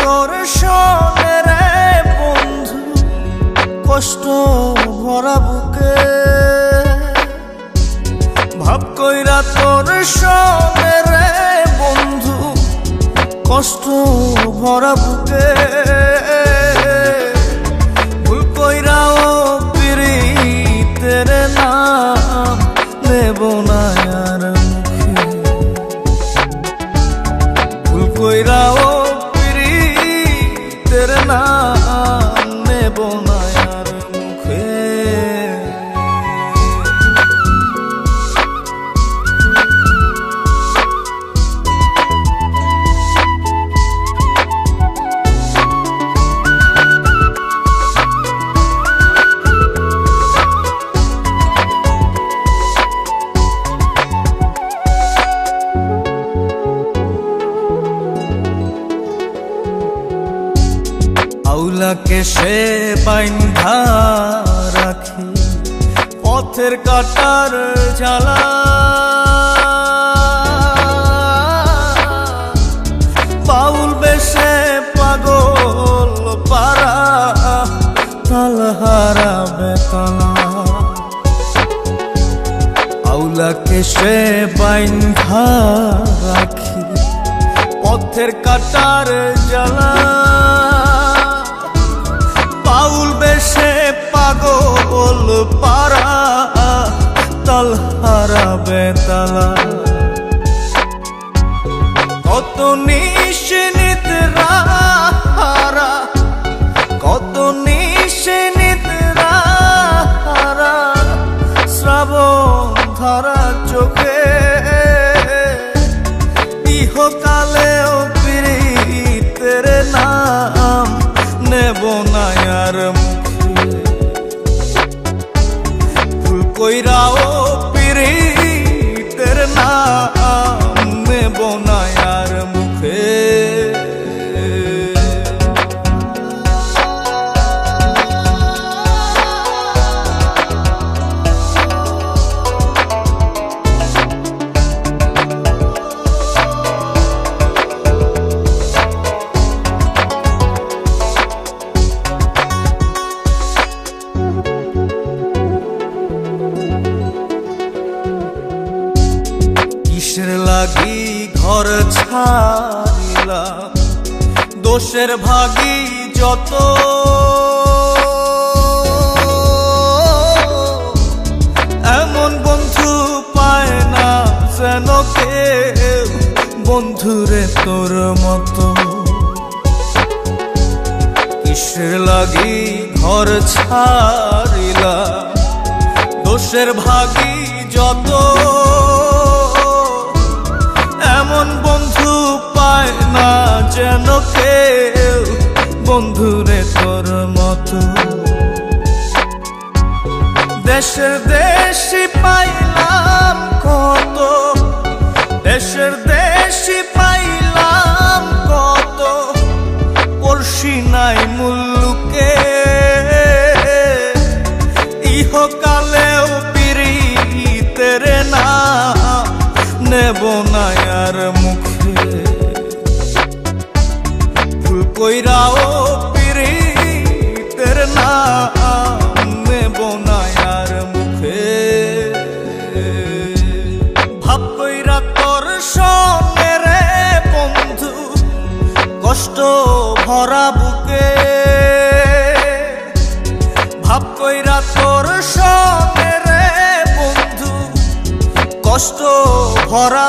তোর সনে রে বন্ধু, কষ্ট ভরা বুকে ভাব কইরা তোর সনে রে বন্ধু, কষ্ট ভরা বুকে ভুল কইরাও পিরিতের নাম নেব না আর মুখে, ভুল কইরাও পিরিতের নাম নেব না আর মুখে। আউলাকে সে বাইন্ধা রাখি পথের কাটার জ্বালা, বাউল বেশে পাগল পারা তালহারা বেতলা। আউলাকে সে বাইন্ধা রাখি পথের কাটার জ্বালা, বাউল বেশে পাগল পারা তালহারা বেতালা। কত নিশিনিতরা হারা, কত নিশিনিতরা হারা শ্রাবণ ধারা চোখে, ইহকালেও পিরিতের নাম নেব না আর মুখে, ভুল কইরাও পিরিতের নাম নেব না আর মুখে। কিসের লাগি ঘর ছাড়িলাম, দোষের ভাগী যত, এমন বন্ধু পায় না যেন কেউ বন্ধুরে তোর মতো। কিসের লাগি ঘর ছাড়িলাম, দোষের ভাগী যত, এমন বন্ধু পায় না যেন কেউ বন্ধুরে তোর মতো। দেশের দেশি পাইলাম কত, দেশের দেশি পাইলাম কত, পড়শি নাই মুল্লুকে, ইহকালেও পিরিতের নাম নেব না আর মুখে, ভুল কইরাও পিরিতের নাম নেব না আর মুখে। ভাব কইরা তোর সঙ্গে রে বন্ধু, কষ্ট ভরা বুকে ভাব কইরা তোর সঙ্গে রে বন্ধু, কষ্ট ভরা